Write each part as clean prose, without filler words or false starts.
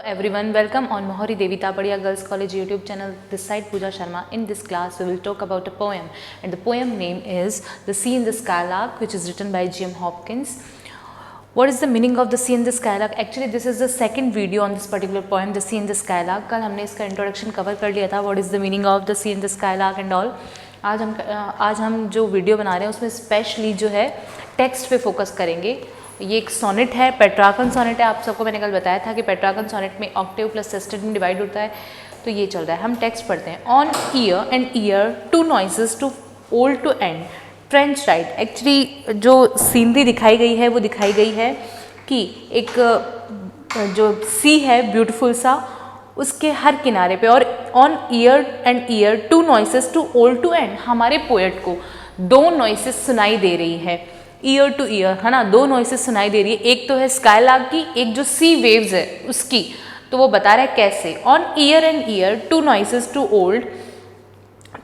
Everyone, welcome on Mohori Devi Tapadia Girls College YouTube channel. This side Pooja Sharma. In this class, we will talk about a poem, and the poem name is "The Sea in the Skylark," which is written by G.M. Hopkins. What is the meaning of the sea in the skylark? Actually, this is the second video on this particular poem, The Sea in the Skylark. कल हमने इसका introduction cover कर लिया था. What is the meaning of the sea in the skylark and all. आज हम जो video बना रहे हैं उसमें स्पेशली जो है टेक्स्ट पे फोकस करेंगे. ये एक सोनेट है, पेट्रार्कन सोनेट है. आप सबको मैंने कल बताया था कि पेट्रार्कन सोनेट में ऑक्टेव प्लस सेस्टेट में डिवाइड होता है. तो ये चल रहा है. हम टेक्स्ट पढ़ते हैं. On ear and ear two noises too old to end trench right. Actually जो सीनरी दिखाई गई है वो दिखाई गई है कि एक जो सी है ब्यूटीफुल सा, उसके हर किनारे पे, और on ear and ear two noises too old to end. हमारे पोएट को दो नॉइसेस सुनाई दे रही है, ईयर टू ईयर, है ना. दो नॉइसेस सुनाई दे रही है. एक तो है स्काईलार्क की, एक जो सी वेव्स है उसकी. तो वो बता रहा है कैसे. On ear and ear two noises too old,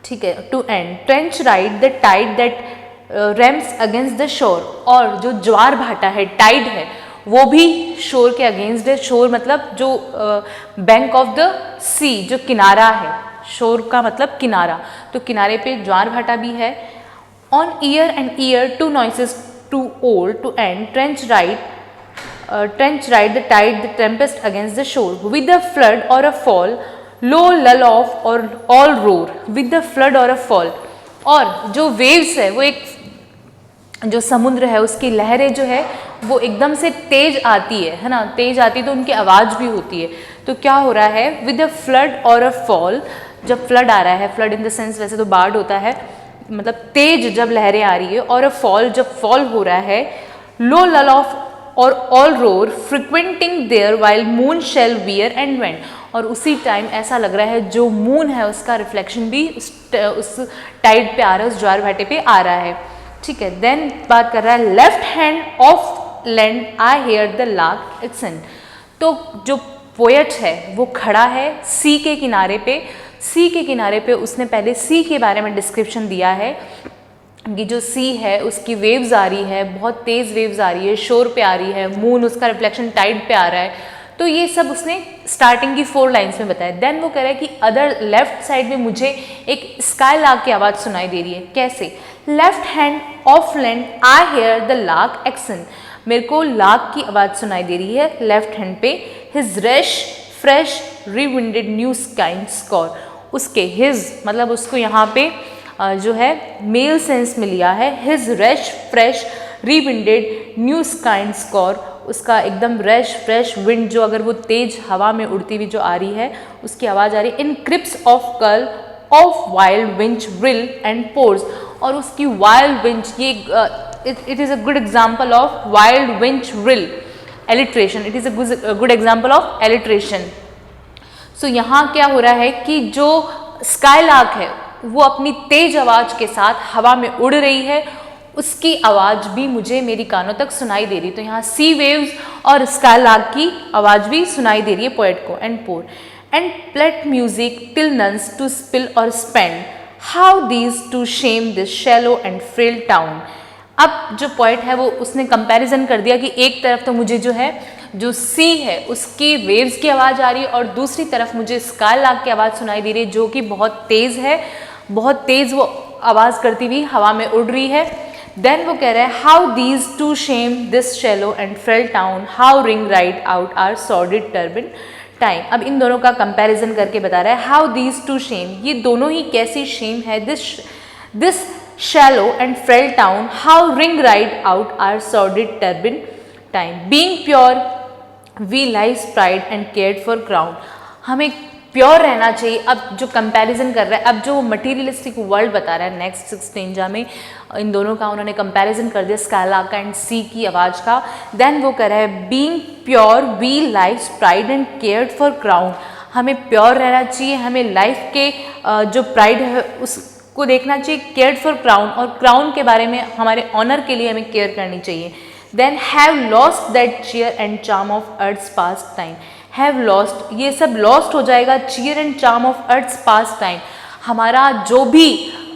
ठीक है, to end trench right the tide that rams against the shore. और जो ज्वार भाटा है, टाइड है, वो भी शोर के अगेंस्ट है. शोर मतलब जो बैंक ऑफ द सी, जो किनारा है. शोर का मतलब किनारा, तो किनारे पे ज्वार भाटा भी है. On ear and ear two noises too old to end trench right the tide the tempest against the shore with the flood or a fall low lull off or all roar with the flood or a fall. और जो waves है वो एक जो समुद्र है उसकी लहरें जो है वो एकदम से तेज आती है ना. तेज आती है तो उनकी आवाज़ भी होती है. तो क्या हो रहा है, with a flood or a fall. जब फ्लड आ रहा है, फ्लड इन द सेंस वैसे तो बाढ़ होता है, मतलब तेज जब लहरें आ रही है, और अ फॉल जब फॉल हो रहा है, लो lull off or all roar frequenting there while moon shall wear and wend. और उसी टाइम ऐसा लग रहा है जो मून है उसका रिफ्लेक्शन भी उस टाइड पे आ रहा है, उस ज्वार भाटे पे आ रहा है. ठीक है. देन बात कर रहा है left hand off land I hear the lark accent. तो जो पोएट है वो खड़ा है सी के किनारे पे. सी के किनारे पे उसने पहले सी के बारे में डिस्क्रिप्शन दिया है कि जो सी है उसकी वेव्स आ रही है, बहुत तेज़ वेव्स आ रही है, शोर पे आ रही है, मून उसका रिफ्लेक्शन टाइड पे आ रहा है. तो ये सब उसने स्टार्टिंग की 4 लाइन्स में बताया. देन वो कह रहा है कि अदर लेफ्ट साइड में मुझे एक स्काईलार्क की आवाज़ सुनाई दे रही है. कैसे. Left hand off land I hear the lark accent. मेरे को लार्क की आवाज़ सुनाई दे रही है लेफ्ट हैंड पे. His rash fresh rewinded new skein score. उसके हिज मतलब उसको यहाँ पे जो है मेल सेंस में लिया है. His rash fresh rewinded new skein score. उसका एकदम रेश फ्रेश विंड, जो अगर वो तेज हवा में उड़ती हुई जो आ रही है उसकी आवाज़ आ रही है. In crisps of curl off wild winch whirl and pours. और उसकी वाइल्ड विंच, ये it is a good example of wild winch whirl alliteration. It is a good example of alliteration. So यहाँ क्या हो रहा है कि जो स्काईलार्क है वो अपनी तेज आवाज़ के साथ हवा में उड़ रही है, उसकी आवाज़ भी मुझे मेरी कानों तक सुनाई दे रही. तो यहाँ सी वेव्स और स्काईलार्क की आवाज़ भी सुनाई दे रही है पोएट को. And pour and pelt music till none's to spill or spend how these two shame this shallow and frail town. अब जो पोएट है वो उसने कंपैरिजन कर दिया कि एक तरफ तो मुझे जो है जो सी है उसकी वेव्स की आवाज़ आ रही है, और दूसरी तरफ मुझे स्काईलार्क की आवाज़ सुनाई दे रही है जो कि बहुत तेज़ है, बहुत तेज़ वो आवाज़ करती हुई हवा में उड़ रही है. देन वो कह रहा है how these two shame this shallow and frail town how ring right out our sordid turbid time. अब इन दोनों का कंपैरिजन करके बता रहा है हाउ दीज टू शेम, ये दोनों ही कैसी शेम है. This shallow and frail town how ring ride out our sordid turbine time being pure we lies pride and cared for crown. हमें प्योर रहना चाहिए. अब जो कंपैरिजन कर रहा है, अब जो मटीरियलिस्टिक वर्ल्ड बता रहा है नेक्स्ट स्टेंजा में, इन दोनों का उन्होंने कंपैरिजन कर दिया स्काईलार्क एंड सी की आवाज़ का. देन वो कह रहा है being pure we life pride and cared for crown. हमें प्योर रहना चाहिए, हमें लाइफ के जो प्राइड है उसको देखना चाहिए, केयर्ड फॉर क्राउन, और क्राउन के बारे में हमारे ऑनर के लिए हमें केयर करनी चाहिए. Then have lost that cheer and charm of earth's past time. Have lost, ये सब लॉस्ट हो जाएगा. Cheer and charm of earth's past time, हमारा जो भी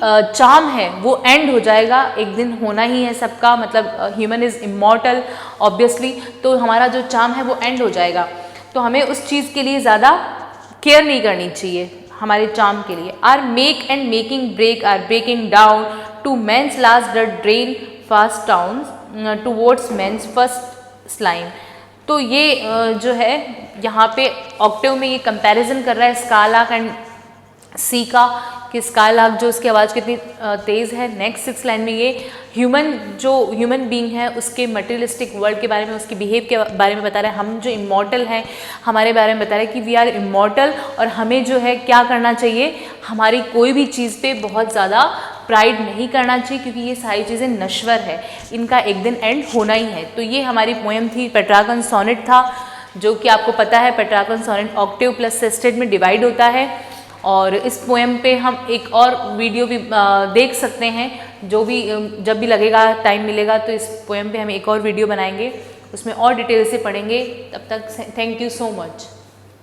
चार्म है वो एंड हो जाएगा. एक दिन होना ही है सबका, मतलब ह्यूमन इज़ इमॉर्टल ऑब्वियसली, तो हमारा जो चार्म है वो एंड हो जाएगा. तो हमें उस चीज़ के लिए ज़्यादा केयर नहीं करनी चाहिए हमारे चार्म के लिए। Our make and making break are breaking down to men's last the drain fast towns towards men's first slime. तो ये जो है यहाँ पे ऑक्टेव में ये कंपैरिजन कर रहा है स्कालार्क एंड सी का, कि स्कालार्क जो उसकी आवाज़ कितनी तेज़ है। नेक्स्ट 6 लाइन में ये ह्यूमन बीइंग है उसके मटेरियलिस्टिक वर्ल्ड के बारे में, उसके बिहेव के बारे में बता रहा है। हम जो इमॉर्टल हैं हमारे बारे में बता रहा है कि वी आर इमॉर्टल, और हमें जो है क्या करना चाहिए, हमारी कोई भी चीज़ पे बहुत ज़्यादा प्राइड नहीं करना चाहिए, क्योंकि ये सारी चीज़ें नश्वर है, इनका एक दिन एंड होना ही है। तो ये हमारी पोएम थी, पेट्रार्कन सोनेट था, जो कि आपको पता है Petrarchan sonnet octave plus sestet में डिवाइड होता है। और इस पोएम पे हम एक और वीडियो भी देख सकते हैं, जो भी जब भी लगेगा टाइम मिलेगा तो इस पोएम पे हम एक और वीडियो बनाएंगे, उसमें और डिटेल से पढ़ेंगे। तब तक थैंक यू सो मच।